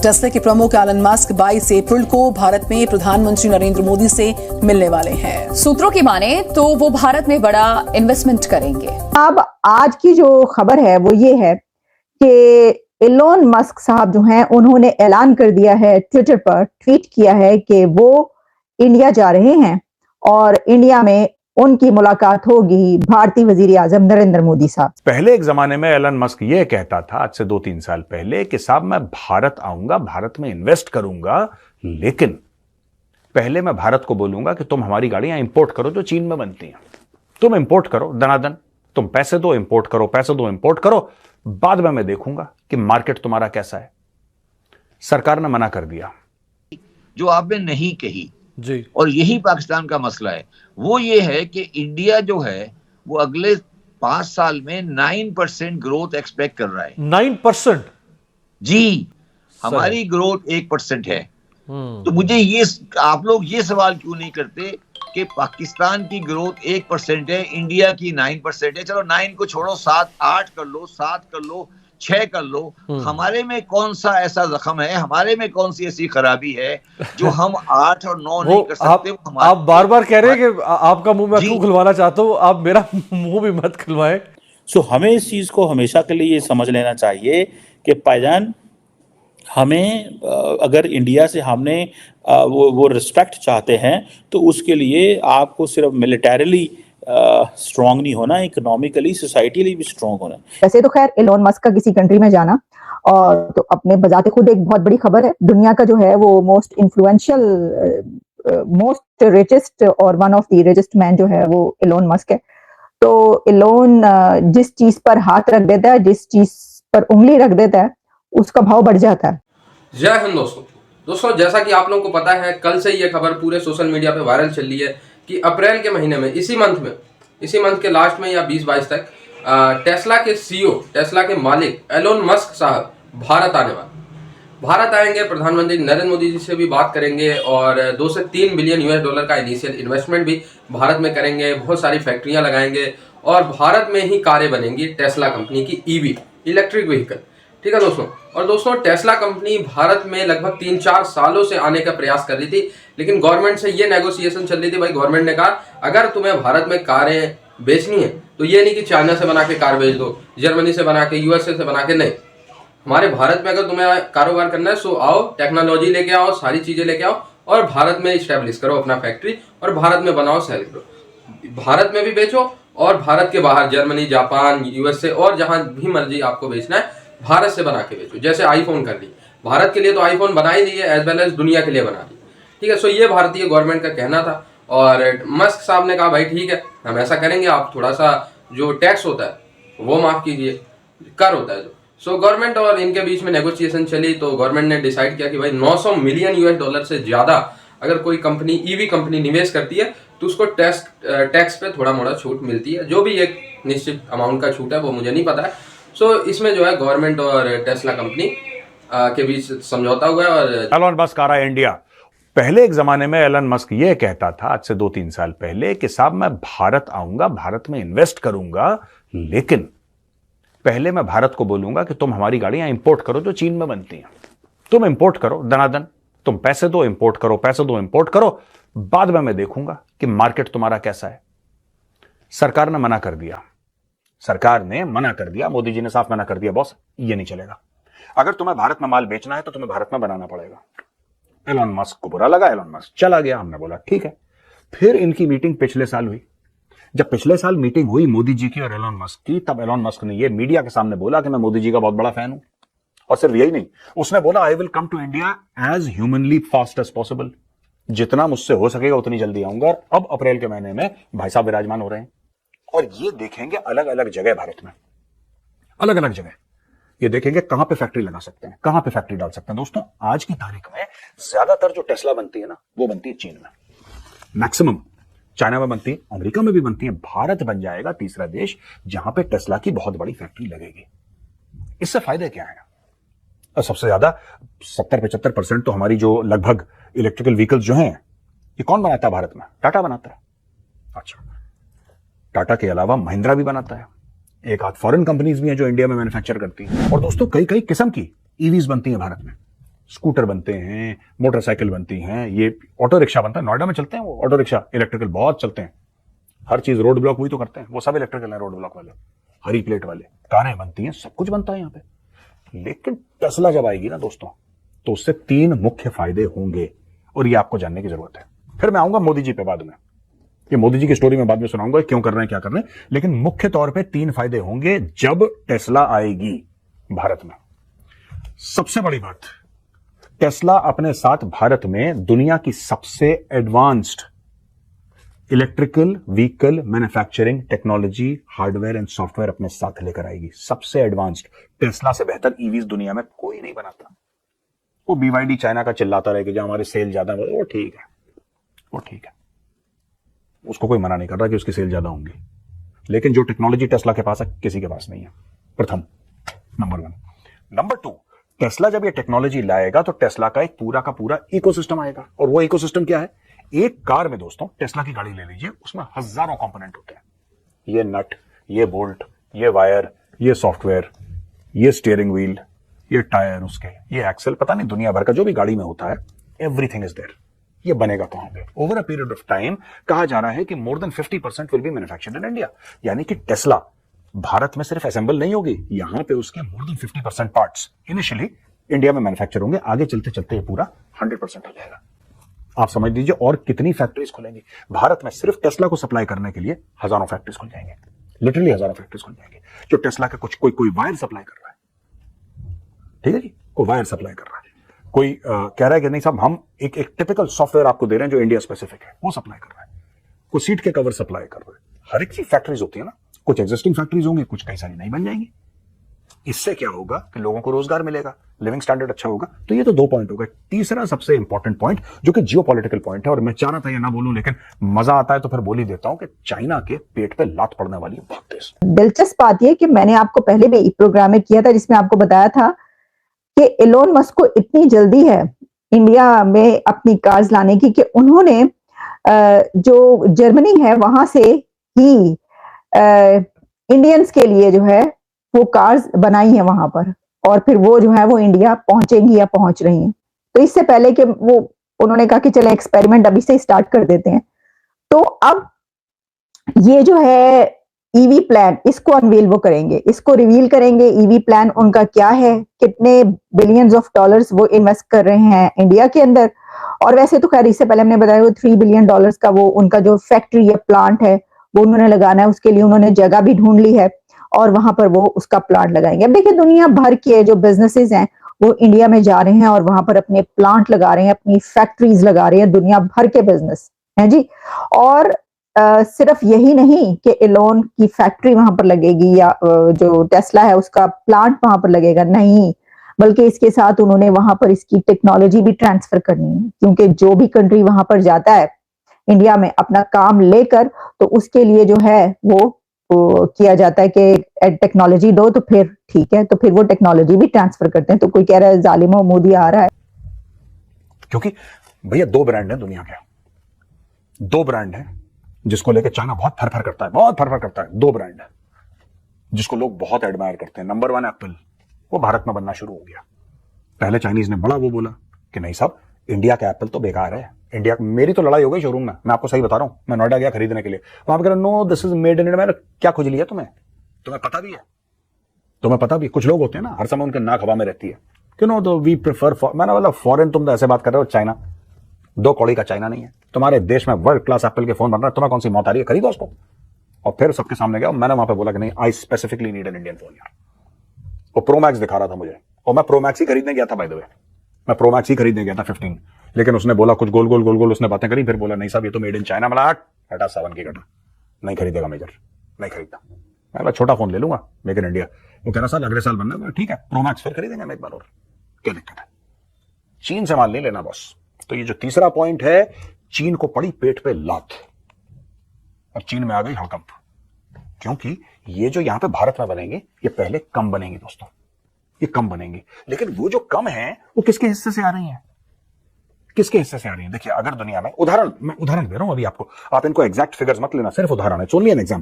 Tesla के प्रमुख Elon Musk 22 अप्रैल को भारत में प्रधानमंत्री नरेंद्र मोदी से मिलने वाले हैं। सूत्रों की माने तो वो भारत में बड़ा इन्वेस्टमेंट करेंगे। अब आज की जो खबर है वो ये है कि एलोन मस्क साहब जो हैं उन्होंने ऐलान कर दिया है, ट्विटर पर ट्वीट किया है कि वो इंडिया जा रहे हैं और इंडिया में उनकी मुलाकात होगी भारतीय वजीर आजम नरेंद्र मोदी साहब। पहले एक जमाने में एलन मस्क ये कहता था, आज से 2-3 साल पहले, कि साहब मैं भारत आऊंगा, भारत में इन्वेस्ट करूंगा, लेकिन पहले मैं भारत को बोलूंगा कि तुम हमारी गाड़ियां इंपोर्ट करो जो चीन में बनती हैं। तुम इंपोर्ट करो दनादन, तुम पैसे दो, इंपोर्ट करो, पैसे दो, इंपोर्ट करो, बाद में मैं देखूंगा कि मार्केट तुम्हारा कैसा है। सरकार ने मना कर दिया। जो आपने नहीं कही जी, और यही पाकिस्तान का मसला है, वो ये है कि इंडिया जो है वो अगले 5 साल में 9% ग्रोथ एक्सपेक्ट कर रहा है। 9%? जी, हमारी ग्रोथ 1% है। तो मुझे ये, आप लोग ये सवाल क्यों नहीं करते कि पाकिस्तान की ग्रोथ 1% है, इंडिया की 9% है। चलो 9 को छोड़ो, 7, 8 कर लो, 7 कर लो, 6 कर लो। हमारे में कौन सा ऐसा जख्म है, हमारे में कौन सी ऐसी खराबी है जो हम 8 और 9 नहीं कर सकते? आप बार बार कह रहे हैं कि आपका मुंह मैं क्यों खुलवाना चाहता हूं, आप मेरा मुंह भी मत खुलवाएं। हमें इस चीज को हमेशा के लिए ये समझ लेना चाहिए कि भाईजान, हमें अगर इंडिया से हमने वो रिस्पेक्ट चाहते हैं तो उसके लिए आपको सिर्फ मिलिटरीली स्ट्रांग नहीं होना, इकोनॉमिकली सोसाइटली भी स्ट्रांग होना। वैसे तो खैर एलोन मस्क का किसी कंट्री में जाना और तो अपने बजाते खुद एक बहुत बड़ी खबर है। दुनिया का जो है वो मोस्ट इन्फ्लुएंशियल, मोस्ट रिचेस्ट और one of the richest man जो है वो एलोन मस्क है। तो एलोन जिस चीज पर हाथ रख देता है, जिस चीज पर उंगली रख देता है, उसका भाव बढ़ जाता है। जय हिंद दोस्तों, जैसा कि आप लोगों को पता है, कल से ये खबर पूरे सोशल मीडिया पे वायरल चल रही है कि अप्रैल के महीने में, इसी मंथ के लास्ट में या 20-22 तक टेस्ला के सीईओ, टेस्ला के मालिक एलोन मस्क साहब भारत आने वाले। भारत आएंगे, प्रधानमंत्री नरेंद्र मोदी जी से भी बात करेंगे और 2 से 3 बिलियन US$ का इनिशियल इन्वेस्टमेंट भी भारत में करेंगे। बहुत सारी फैक्ट्रियां लगाएंगे और भारत में ही कारें बनेंगी टेस्ला कंपनी की, EV, इलेक्ट्रिक व्हीकल। ठीक है दोस्तों। और दोस्तों, टेस्ला कंपनी भारत में लगभग 3-4 सालों से आने का प्रयास कर रही थी, लेकिन गवर्नमेंट से ये नेगोशिएशन चल रही थी। भाई, गवर्नमेंट ने कहा अगर तुम्हें भारत में कारें बेचनी है तो ये नहीं कि चाइना से बना के कार बेच दो, जर्मनी से बना के, USA से बना के, नहीं। हमारे भारत में अगर तुम्हें कारोबार करना है सो आओ, टेक्नोलॉजी लेके आओ, सारी चीजें लेके आओ और भारत में इस्टेब्लिश करो अपना फैक्ट्री और भारत में बनाओ, सेल करो। भारत में भी बेचो और भारत के बाहर जर्मनी, जापान, USA और जहां भी मर्जी आपको बेचना है, भारत से बना के बेचो। जैसे आईफोन कर दी, भारत के लिए तो आईफोन बना ही दी है, एज वेल एज दुनिया के लिए बना दी। ठीक है। सो ये भारतीय गवर्नमेंट का कहना था और मस्क साहब ने कहा भाई ठीक है, हम ऐसा करेंगे, आप थोड़ा सा जो टैक्स होता है वो माफ कीजिए, कर होता है जो। सो गवर्नमेंट और इनके बीच में नेगोशिएशन चली तो गवर्नमेंट ने डिसाइड किया कि भाई 900 मिलियन US$ से ज्यादा अगर कोई कंपनी, EV कंपनी निवेश करती है तो उसको टैक्स पे थोड़ा मोड़ा छूट मिलती है। जो भी एक निश्चित अमाउंट का छूट है वो मुझे नहीं पता है। सो इसमें जो है गवर्नमेंट और टेस्ला कंपनी के बीच समझौता हुआ है। और एलन मस्क आ रहा है इंडिया। पहले एक जमाने में एलन मस्क ये कहता था, आज से 2-3 साल पहले, कि साहब मैं भारत आऊंगा, भारत में इन्वेस्ट करूंगा, लेकिन पहले मैं भारत को बोलूंगा कि तुम हमारी गाड़ियां इंपोर्ट करो जो चीन में बनती हैं। तुम इंपोर्ट करो दनादन, तुम पैसे दो, इंपोर्ट करो, पैसे दो, इंपोर्ट करो, बाद में मैं देखूंगा कि मार्केट तुम्हारा कैसा है। सरकार ने मना कर दिया। सरकार ने मना कर दिया, मोदी जी ने साफ मना कर दिया, बॉस ये नहीं चलेगा। अगर तुम्हें भारत में माल बेचना है तो तुम्हें भारत में बनाना पड़ेगा। एलन मस्क को बुरा लगा, एलन मस्क चला गया। हमने बोला ठीक है। फिर इनकी मीटिंग पिछले साल हुई। जब पिछले साल मीटिंग हुई मोदी जी की और एलन मस्क की, तब एलन मस्क ने ये मीडिया के सामने बोला कि मैं मोदी जी का बहुत बड़ा फैन हूं। और सिर्फ यही नहीं, उसने बोला I will come to India as humanly fast as possible, जितना मुझसे हो सकेगा उतनी जल्दी आऊंगा। और अब अप्रैल के महीने में भाई साहब विराजमान हो रहे हैं और ये देखेंगे अलग अलग जगह भारत में, अलग अलग जगह ये देखेंगे कहां पे फैक्ट्री लगा सकते हैं, कहां पे फैक्ट्री डाल सकते हैं। दोस्तों, आज की तारीख में ज्यादातर जो टेस्ला बनती है ना, वो बनती है चीन में, मैक्सिमम चाइना में बनती है, अमेरिका में भी बनती है। भारत बन जाएगा तीसरा देश जहां पे टेस्ला की बहुत बड़ी फैक्ट्री लगेगी। इससे फायदे क्या है? और सबसे ज्यादा 70-75% तो हमारी जो लगभग इलेक्ट्रिकल व्हीकल्स जो हैं, ये कौन बनाता है भारत में? टाटा बनाता है। अच्छा, टाटा के अलावा महिंद्रा भी बनाता है। एक आध फॉरेन कंपनीज भी हैं जो इंडिया में मैन्युफैक्चर करती हैं। और दोस्तों, कई कई किस्म की ईवीज बनती हैं भारत में। स्कूटर बनते हैं, मोटरसाइकिल बनती हैं, ये ऑटो रिक्शा बनता है, नोएडा में चलते हैं वो ऑटो रिक्शा इलेक्ट्रिकल, बहुत चलते हैं। हर चीज रोड ब्लॉक वही तो करते हैं, वो सब इलेक्ट्रिकल है, रोड ब्लॉक वाले, हरी प्लेट वाले, कारें बनती हैं, सब कुछ बनता है यहाँ पे। लेकिन टेस्ला जब आएगी ना दोस्तों, तो उससे 3 मुख्य फायदे होंगे और ये आपको जानने की जरूरत है। फिर मैं आऊंगा मोदी जी पे बाद में, ये मोदी जी की स्टोरी में बाद में सुनाऊंगा क्यों कर रहे हैं क्या कर रहे हैं, लेकिन मुख्य तौर पे 3 फायदे होंगे जब टेस्ला आएगी भारत में। सबसे बड़ी बात, टेस्ला अपने साथ भारत में दुनिया की सबसे advanced electrical vehicle manufacturing technology, hardware and software अपने साथ लेकर आएगी। सबसे एडवांस्ड, टेस्ला से बेहतर ईवीज दुनिया में कोई नहीं बनाता। वो BYD चाइना का चिल्लाता रहे कि जो हमारे सेल ज्यादा है, वो ठीक है, वो ठीक है, उसको कोई मना नहीं कर रहा कि उसकी सेल ज्यादा होंगी, लेकिन जो टेक्नोलॉजी टेस्ला के पास है किसी के पास नहीं है। प्रथम, नंबर 1। नंबर 2, टेस्ला जब ये टेक्नोलॉजी लाएगा तो टेस्ला का एक पूरा का पूरा इकोसिस्टम आएगा। और वो इकोसिस्टम क्या है? एक कार में दोस्तों, टेस्ला की गाड़ी ले लीजिए, उसमें हजारों कंपोनेंट होते हैं, ये नट, ये बोल्ट, ये वायर, ये सॉफ्टवेयर, ये स्टीयरिंग व्हील, ये टायर उसके, ये एक्सेल, पता नहीं दुनिया भर का जो भी गाड़ी में होता है, एवरीथिंग इज देयर। ये बनेगा कहां पे? Over a period of time कहा जा रहा है कि more than 50% will be manufactured in India. यानी कि टेस्ला भारत में सिर्फ असेंबल नहीं होगी, यहां पे उसके more than 50% parts initially India में मैन्युफैक्चर होंगे, आगे चलते चलते ये पूरा 100% हो जाएगा। आप समझ लीजिए और कितनी फैक्ट्रीज खुलेंगी भारत में, सिर्फ टेस्ला को सप्लाई करने के लिए हजारों फैक्ट्रीज खुल जाएंगे, लिटरली हजारों फैक्ट्रीज खुल जाएंगे। जो टेस्ला का कुछ कोई वायर सप्लाई कर रहा है, ठीक है जी, कोई वायर सप्लाई कर रहा है, कोई कह रहा है कि नहीं साहब हम एक टिपिकल सॉफ्टवेयर आपको दे रहे हैं जो इंडिया स्पेसिफिक है, वो सप्लाई कर रहा है, कोई सीट के कवर सप्लाई कर रहा है। हर एक चीज फैक्ट्रीज होती है ना, कुछ एग्जिस्टिंग फैक्ट्रीज होंगी, कुछ कई सारी नहीं बन जाएंगी। इससे क्या होगा कि लोगों को रोजगार मिलेगा, लिविंग स्टैंडर्ड अच्छा होगा। तो ये तो 2 पॉइंट हो गए। तीसरा सबसे इंपॉर्टेंट पॉइंट जो कि जियोपॉलिटिकल पॉइंट है, और मैं चाह रहा था ये ना बोलूं लेकिन मजा आता है तो फिर बोल ही देता हूं कि चाइना के पेट पे लात पड़ने वाली है बहुत तेज। दिलचस्प बात यह कि मैंने आपको पहले भी एक प्रोग्राम में किया था जिसमें आपको बताया था कि एलोन मस्क को इतनी जल्दी है इंडिया में अपनी कार्स लाने की कि उन्होंने जो जर्मनी है वहां से ही इंडियंस के लिए जो है वो कार्स बनाई है वहां पर, और फिर वो जो है वो इंडिया पहुंचेंगी या पहुंच रही हैं। तो इससे पहले कि वो उन्होंने कहा कि चले एक्सपेरिमेंट अभी से स्टार्ट कर देते हैं। तो अब ये जो है ईवी प्लान, इसको अनवील वो करेंगे, इसको रिवील करेंगे। ईवी प्लान उनका क्या है, कितने बिलियंस ऑफ डॉलर्स वो इन्वेस्ट कर रहे हैं इंडिया के अंदर। और वैसे तो खैर इससे पहले हमने बताया वो $3 बिलियन का वो उनका जो फैक्ट्री या प्लांट है वो उन्होंने लगाना है, उसके लिए उन्होंने जगह भी ढूंढ ली है और वहां पर वो उसका प्लांट लगाएंगे। अब देखिए दुनिया भर के जो बिजनेसेस हैं वो इंडिया में जा रहे हैं और वहां पर अपने प्लांट लगा रहे हैं, अपनी फैक्ट्रीज लगा रहे हैं, दुनिया भर के बिजनेस हैं जी। और सिर्फ यही नहीं कि एलोन की फैक्ट्री वहां पर लगेगी या जो टेस्ला है उसका प्लांट वहां पर लगेगा, नहीं, बल्कि इसके साथ उन्होंने वहां पर इसकी टेक्नोलॉजी भी ट्रांसफर करनी है, क्योंकि जो भी कंट्री वहां पर जाता है इंडिया में अपना काम लेकर, तो उसके लिए जो है वो किया जाता है कि टेक्नोलॉजी दो, तो फिर ठीक है, तो फिर वो टेक्नोलॉजी भी ट्रांसफर करते हैं। तो कोई कह रहा है जालिमो मोदी आ रहा है, क्योंकि भैया 2 ब्रांड है दुनिया के, 2 ब्रांड है जिसको लेकर चाइना बहुत फरफर करता है, बहुत फरफर करता है। 2 ब्रांड है जिसको लोग बहुत एडमायर करते हैं। नंबर 1 एप्पल, वो भारत में बनना शुरू हो गया। पहले चाइनीज ने बड़ा वो बोला कि नहीं साहब इंडिया का एप्पल तो बेकार है, इंडिया, मेरी तो लड़ाई हो गई शोरूम में, मैं आपको सही बता रहा हूं। मैं नोएडा गया खरीदने के लिए, वहां पर कह रहा no this is made in India. क्या खोज लिया तुम्हें पता भी है, तुम्हें पता भी। कुछ लोग होते हैं ना हर समय उनके नाक हवा में रहती है कि नो दो वी प्रेफर, मैंने बोला फॉरेन, तुम तो ऐसे बात कर रहे हो, चाइना 2 कौड़ी का चाइना नहीं है। तुम्हारे देश में वर्ल्ड क्लास एप्पल के फोन बन रहा है, तुम्हें कौन सी मौत आ रही है, खरीदो उसको। और फिर सबके सामने गया, मैंने वहां पे बोला कि नहीं I specifically need an Indian phone यार। वो प्रो मैक्स दिखा रहा था मुझे, और मैं प्रो मैक्स ही खरीदने गया था, बाय द वे मैं प्रो मैक्स ही खरीदने गया था 15, लेकिन उसने बोला कुछ गोल गोल उसने बातें करी, फिर बोला नहीं साहब ये तो मेड इन चाइना। मला हटा 7 की घटा, नहीं खरीदेगा मेजर, नहीं खरीदता। मैं छोटा फोन ले लूंगा मेक इन इंडिया। वो कह रहा साल अगले साल बनना, ठीक है प्रो मैक्स फिर खरीदेंगे मैं एक बार और, क्या दिक्कत है, चीन से माल नहीं लेना बॉस। तो ये जो तीसरा पॉइंट है, चीन को पड़ी पेट पे लात और चीन में आ गई हड़कंप, क्योंकि ये जो यहां पे भारत में बनेंगे ये पहले कम बनेंगे दोस्तों, ये कम बनेंगे। लेकिन वो जो कम है वो किसके हिस्से से आ रही हैं, किसके हिस्से से आ रही हैं? देखिए अगर दुनिया में मैं उदाहरण दे रहा हूं अभी आपको, आप इनको एग्जैक्ट फिगर्स मत लेना, सिर्फ उदाहरण है, ओनली एन एग्जांपल।